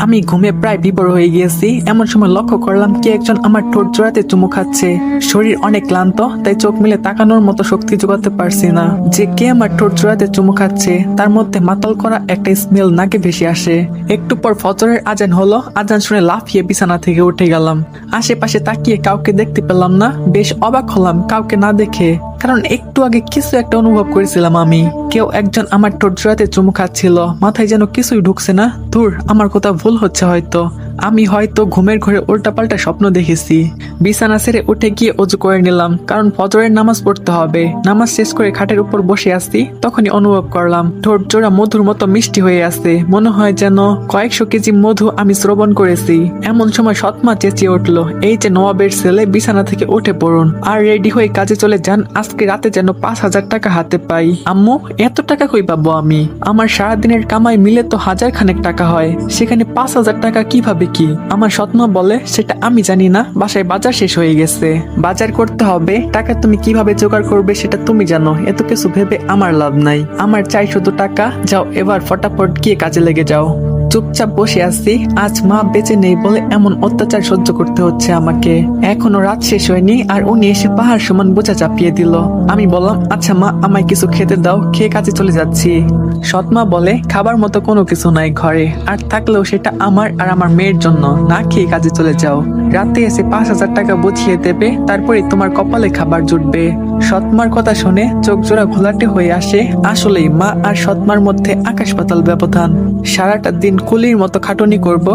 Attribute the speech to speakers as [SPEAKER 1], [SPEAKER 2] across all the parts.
[SPEAKER 1] আমি ঘুমে প্রায় বিভোর হয়ে গিয়েছি। এমন সময় লক্ষ্য করলাম কে একজন আমার ঠোঁট জোড়াতে চুমু খাচ্ছে। শরীর অনেক ক্লান্ত, তাই চোখ মিলে তাকানোর মতো শক্তি জোগাতে পারছি না। যে কে আমার ঠোঁট জোড়াতে চুমু খাচ্ছে তার মধ্যে মাতাল করা একটা স্মেল নাকে ভেসে আসে। একটু পর ফজরের আজান হলো। আজান শুনে লাফিয়ে বিছানা থেকে উঠে গেলাম। আশেপাশে তাকিয়ে কাউকে দেখতে পেলাম না। বেশ অবাক হলাম কাউকে না দেখে, কারণ একটু আগে কিছু একটা অনুভব করেছিলাম আমি। কেউ একজন আমার ঠোঁট জোড়াতে চুমু খাচ্ছিল। মাথায় যেন কিছুই ঢুকছে না। দূর, আমার কথা ভুল হচ্ছে হয়তো। আমি হয়তো ঘুমের ঘরে উল্টাপাল্টা স্বপ্ন দেখেছি। বিছানা ছেড়ে উঠে গিয়ে অজু করে নিলাম, কারণ ফজরের নামাজ পড়তে হবে। নামাজ শেষ করে খাটের উপর বসে আসছি, তখনই অনুভব করলাম ঠোঁট জোড়া মধুর মতো মিষ্টি হয়ে আছে। মনে হয় যেন কয়েকশো কেজি মধু আমি শ্রবণ করেছি। এমন সময় সৎমা চেঁচিয়ে উঠলো, এই যে নবাবের ছেলে, বিছানা থেকে উঠে পড়ুন আর রেডি হয়ে কাজে চলে যান। আজকে রাতে যেন 5,000 টাকা হাতে পাই। আম্মু, এত টাকা কই পাবো আমি? আমার সারাদিনের কামাই মিলে তো 1,000 খানেক টাকা হয়, সেখানে 5,000 টাকা কিভাবে কি? আমার সৎমা বলে, সেটা আমি জানি না, বাসায় বাজার শেষ হয়ে গেছে, বাজার করতে হবে, টাকা তুমি কিভাবে জোগাড় করবে সেটা তুমি জানো, এত কিছু ভেবে আমার লাভ নাই। আমার চাই শুধু টাকা। যাও এবার ফটাফট গিয়ে কাজে লেগে যাও। চুপচাপ বসে আছি। আজ মা বেঁচে নেই বলে এমন অত্যাচার সহ্য করতে হচ্ছে আমাকে। এখনো রাত শেষ হয়নি আর উনি এসে পাহাড় সমান বোঝা চাপিয়ে দিল। আমি বললাম, আচ্ছা মা, আমায় কিছু খেতে দাও, খেয়ে কাজে চলে যাচ্ছি। সৎমা বলে, খাবার মতো কোনো কিছু নাই ঘরে, আর থাকলেও সেটা আমার আর আমার মেয়ের জন্য, না খেয়ে কাজে চলে যাও। রাতে এসে 5,000 টাকা বুঝিয়ে দেবে, তারপরে তোমার কপালে খাবার জুটবে। সৎমার কথা শুনে চোখ জোড়া ঘোলাটে হয়ে আসে। আসলেই মা আর সৎমার মধ্যে আকাশ পাতাল ব্যবধান। সারাটা দিন কুলির মতো খাটুনি করব,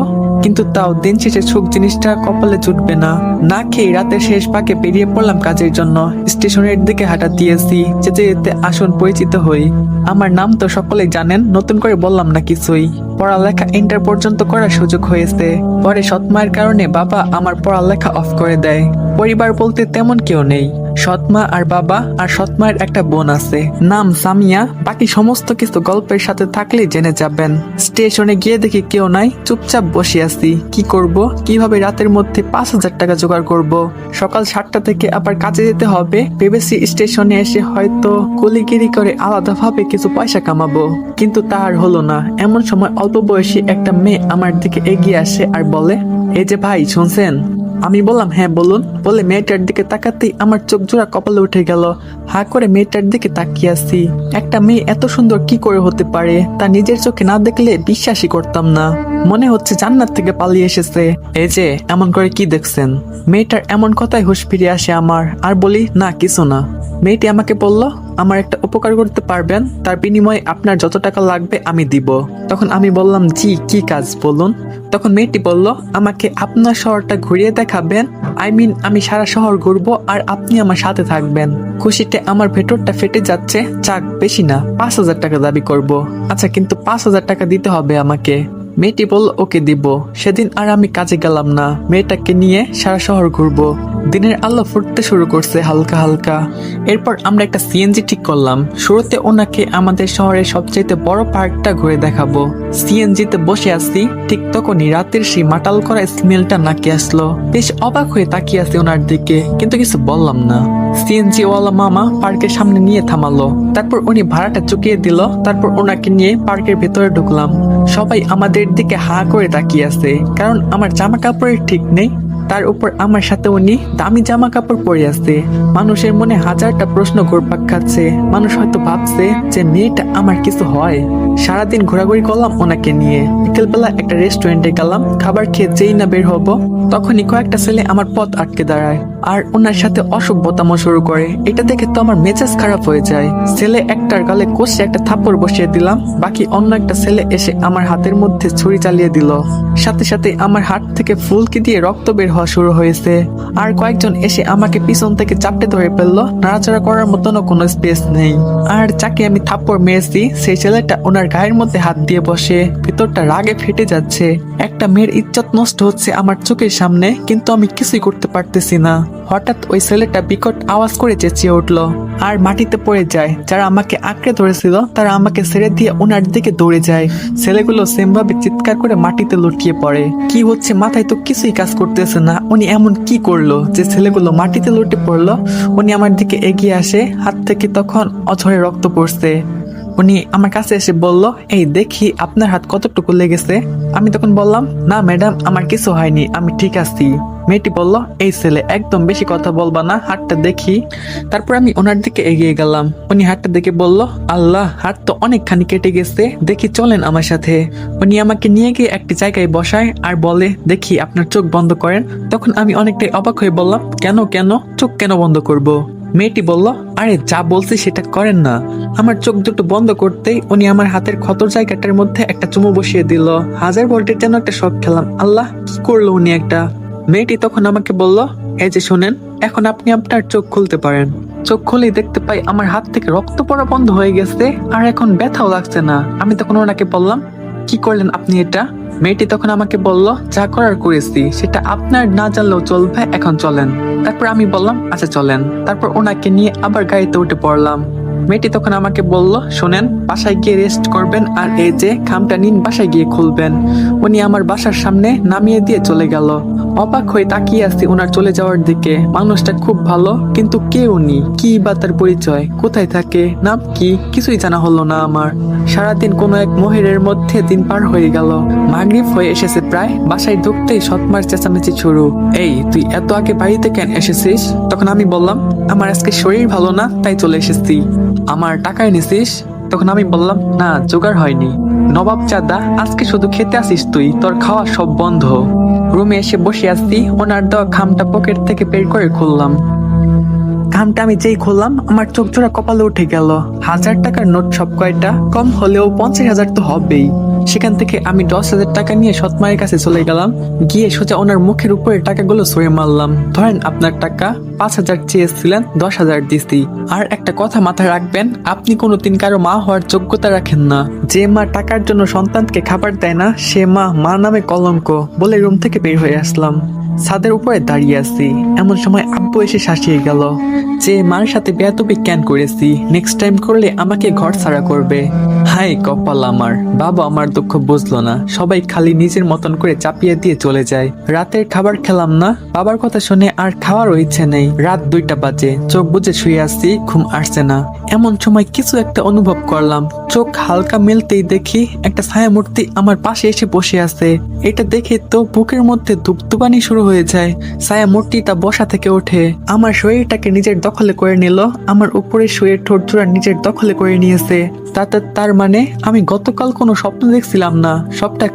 [SPEAKER 1] কিন্তু তাও দিন শেষে সুখ জিনিসটা কপালে জুটবে না। না খেয়ে রাতের শেষ পাকে বেরিয়ে পড়লাম কাজের জন্য। স্টেশনের দিকে হাঁটা দিয়েছি। যেতে যেতে আসন পরিচিত হই। আমার নাম তো সকলেই জানেন, নতুন করে বললাম না কিছুই। পড়ালেখা ইন্টার পর্যন্ত করার সুযোগ হয়েছে। পরে সৎমায়ের কারণে বাবা আমার পড়ালেখা অফ করে দেয়। পরিবার বলতে তেমন কেউ নেই। সৎমা আর বাবা আর সৎমায়ের একটা বোন আছে, নাম সামিয়া। বাকি সমস্ত কিছু গল্পের সাথে থাকলেই জেনে যাবেন। স্টেশনে গিয়ে দেখি কেউ নাই, চুপচাপ বসে আছি। কি করব, কিভাবে রাতের মধ্যে 5,000 টাকা জোগাড় করব? সকাল 7টা থেকে আবার কাজে যেতে হবে। ভেবেছি স্টেশনে এসে হয়তো কুলিগিরি করে আলাদাভাবে কিছু পয়সা কামাবো, কিন্তু তা আর হলো না। এমন সময় অল্প বয়সী একটা মেয়ে আমার দিকে এগিয়ে আসে আর বলে, এই যে ভাই, শুনছেন? আমি বললাম, হ্যাঁ বলুন। বলে মেয়েটার দিকে তাকাতেই আমার চোখ জোড়া কপালে উঠে গেল। হা করে মেয়েটার দিকে তাকিয়ে আসছি। একটা মেয়ে এত সুন্দর কি করে হতে পারে, তা নিজের চোখে না দেখলে বিশ্বাসই করতাম না। মনে হচ্ছে জান্নাত থেকে পালিয়ে এসেছে। এই যে, এমন করে কি দেখছেন? মেয়েটার এমন কথাই হুঁশ ফিরে আসে আমার। আর বলি, না কিছু না। মেয়েটি আমাকে বলল, আমার একটা উপকার করতে পারবেন? তার বিনিময়ে আপনার যত টাকা লাগবে আমি দিব। তখন আমি বললাম, জি, কি কাজ বলুন। তখন মেয়েটি বলল, আমাকে আপনার শহরটা ঘুরিয়ে দেখাবেন। আমি সারা শহর ঘুরবো আর আপনি আমার সাথে থাকবেন। খুশিতে আমার ভেতরটা ফেটে যাচ্ছে। যাক, বেশি না, 5,000 টাকা দাবি করব। আচ্ছা, কিন্তু 5,000 টাকা দিতে হবে আমাকে। মেয়েটি বলল, ওকে দিব। সেদিন আর আমি কাজে গেলাম না। মেয়েটাকে নিয়ে সারা শহর ঘুরবো। দিনের আলো ফুটতে শুরু করছে হালকা হালকা। এরপর আমরা একটা সিএনজি ঠিক করলাম। শুরুতে ওনাকে আমাদের শহরের সবচেয়ে বড় পার্কটা ঘুরে দেখাবো। সিএনজিতে বসে আছি, ঠিক তখনই রাতের সেই মাটাল করা স্মেলটা নাকে আসলো। বেশ অবাক হয়ে তাকিয়ে আছি ওনার দিকে, কিন্তু কিছু বললাম না। সিএনজি ওয়ালা মামা পার্কের সামনে নিয়ে থামালো। তারপর উনি ভাড়াটা চুকিয়ে দিল। তারপর ওনাকে নিয়ে পার্কের ভেতরে ঢুকলাম। সবাই আমাদের দিকে হা করে তাকিয়ে আছে, কারণ আমার জামা কাপড়ের ঠিক নেই। তার উপর আমার সাথে উনি দামি জামা কাপড় পরে আছে। মানুষের মনে হাজারটা প্রশ্ন ঘুরপাক খাচ্ছে। মানুষ হয়তো ভাবছে যে মেয়েটা আমার কিছু হয়। সারাদিন ঘোরাঘুরি করলাম ওনাকে নিয়ে। বিকেলবেলা একটা রেস্টুরেন্টে গেলাম। খাবার খেয়ে যেই না বের হবো, তখনই কয়েকটা ছেলে আমার পথ আটকে দাঁড়ায় আর ওনার সাথে অসভ্যতামো শুরু করে। এটা দেখে তো আমার মেজাজ খারাপ হয়ে যায়। ছেলে একটার গালে কষে একটা থাপ্পড় বসিয়ে দিলাম। বাকি অন্য একটা ছেলে এসে আমার হাতের মধ্যে ছুরি চালিয়ে দিল। সাথে সাথে আমার হাত থেকে ফুলকি দিয়ে রক্ত বের হওয়া শুরু হয়েছে। আর কয়েকজন এসে আমাকে পিছন থেকে চাপটে ধরে ফেললো। নাড়াচাড়া করার মতনও কোনো স্পেস নেই। আর যাকে আমি থাপ্পড় মেরেছি, সেই ছেলেটা ওনার গায়ের মধ্যে হাত দিয়ে বসে। ভিতরটা রাগে ফেটে যাচ্ছে। একটা মেয়ের ইজ্জত নষ্ট হচ্ছে আমার চোখের সামনে, কিন্তু আমি কিছুই করতে পারতেছি না। হঠাৎ ওই ছেলেটা বিকট আওয়াজ করে চেঁচিয়ে উঠলো আর মাটিতে পড়ে যায়। যারা আমাকে আঁকড়ে ধরেছিল তারা আমাকে ছেড়ে দিয়ে ওনার দিকে দৌড়ে যায়। ছেলেগুলো সেম ভাবে চিৎকার করে মাটিতে লুটিয়ে পড়ে। কি হচ্ছে মাথায় তো কিছুই কাজ করতেছে না। উনি এমন কি করলো যে ছেলেগুলো মাটিতে লুটে পড়লো? উনি আমার দিকে এগিয়ে আসে। হাত থেকে তখন অঝরে রক্ত পড়ছে। উনি আমার কাছে এসে বলল, এই দেখি আপনার হাত কতটুকু লেগেছে। আমি তখন বললাম, না ম্যাডাম, আমার কিছু হয়নি, আমি ঠিক আছি। মেয়েটি বলল, এই ছেলে একদম বেশি কথা বলবা না, হাতটা দেখি। তারপর আমি ওনার দিকে এগিয়ে গেলাম। উনি হাতটা দেখে বলল, আল্লাহ, হাত তো অনেকখানি কেটে গেছে, দেখি চলেন আমার সাথে। উনি আমাকে নিয়ে গিয়ে একটি জায়গায় বসায় আর বলে, দেখি আপনার চোখ বন্ধ করেন। তখন আমি অনেকটাই অবাক হয়ে বললাম, কেন কেন চোখ কেন বন্ধ করব? মেয়েটি বলল, আরে যা বলছি সেটা করেন না। আমার চোখ দুটো বন্ধ করতেই উনি আমার হাতের ক্ষতর জায়গাটার মধ্যে একটা চুমু বসিয়ে দিল। 1000 ভোল্টের যেন একটা শক খেলাম। আল্লাহ, কি করলো উনি একটা। মেয়েটি তখন আমাকে বলল, এই যে শোনেন, এখন আপনি আপনার চোখ খুলতে পারেন। চোখ খুলেই দেখতে পাই আমার হাত থেকে রক্ত পড়া বন্ধ হয়ে গেছে, আর এখন ব্যথাও লাগছে না। আমি তখন ওনাকে বললাম, কি করলেন আপনি এটা? মেয়েটি তখন আমাকে বলল, যা করার করেছি, সেটা আপনার না জানলেও চলবে, এখন চলেন। তারপর আমি বললাম, আচ্ছা চলেন। তারপর ওনাকে নিয়ে আবার গাড়িতে উঠে পড়লাম। মেয়েটি তখন আমাকে বলল, শোনেন, বাসায় গিয়ে রেস্ট করবেন, আর এই যে খামটা নিন, বাসায় গিয়ে খুলবেন। উনি আমার বাসার সামনে নামিয়ে দিয়ে চলে গেল। অবাক হয়ে তাকিয়ে আছি ওনার চলে যাওয়ার দিকে। মানুষটা খুব ভালো, কিন্তু কে উনি, কি বা তার পরিচয়, কোথায় থাকে, নাম কি, কিছুই জানা হলো না আমার। সারাদিন কোনো এক মহিরের মধ্যে দিন পার হয়ে গেল। মাগরিব হয়ে এসেছে প্রায়। বাসায় ঢুকতেই সৎমার চেঁচামেচি শুরু। এই, তুই এত আগে বাড়িতে কেন এসেছিস? তখন আমি বললাম, আমার আজকে শরীর ভালো না, তাই চলে এসেছি। আমার টাকা এনেছিস? তখন আমি বললাম, না, জোগাড় হয়নি। নবাব চাঁদা, আজকে শুধু খেতে আসিস তুই, তোর খাওয়া সব বন্ধ। রুমে এসে বসে আসছি, ওনার দেওয়া খামটা পকেট থেকে বের করে খুললাম। খামটা আমি যেই খুললাম, আমার চোখ জোড়া কপালে উঠে গেল। 1000 টাকার নোট সব কয়টা, কম হলেও 50,000 তো হবেই। সেখান থেকে আমি 10,000 টাকা নিয়ে সৎমায়ের কাছে চলে গেলাম। গিয়ে সোজা ওনার মুখের উপরে টাকাগুলো ছুঁড়ে মারলাম। ধরেন আপনার টাকা, 5,000 চেয়েছিলেন, 10,000 দিছি। আর একটা কথা মাথায় রাখবেন, আপনি কোনোদিন কারো মা হওয়ার যোগ্যতা রাখেন না। যে মা টাকার জন্য সন্তানকে খাবার দেয় না, সে মা নামে কলঙ্ক। বলে রুম থেকে বের হয়ে আসলাম। ছাদের উপরে দাঁড়িয়ে আছি, এমন সময় আব্বু এসে শাসিয়ে গেল, যে মার সাথে বেয়াদবি কেন করেছি, নেক্সট টাইম করলে আমাকে ঘর ছাড়া করবে। হাই কপাল আমার, বাবা আমার দুঃখ বুঝলো না, সবাই খালি নিজের মতন করে চাপিয়ে দিয়ে চলে যায়। রাতের খাবার খেলাম না, বাবার কথা শুনে আর খাওয়ারও ইচ্ছে নেই। রাত 2টা বাজে, চোখ বুজে শুয়ে আসছি, ঘুম আসছে না। এমন সময় কিছু একটা অনুভব করলাম। চোখ হালকা মেলতেই দেখি একটা ছায়া মূর্তি আমার পাশে এসে বসে আছে। এটা দেখে তো বুকের মধ্যে ধুপধুপানি শুরু হয়ে যায়। ছায়া মূর্তিটা বসা থেকে ওঠে, আমার শরীরটাকে নিজের দখলে করে নিল, আমার উপরে শুয়ে ঠোঁট জোড়া নিজের দখলে করে নিয়েছে। তার মানে আমি গতকাল কোনো স্বপ্ন দেখছিলাম না, সবটা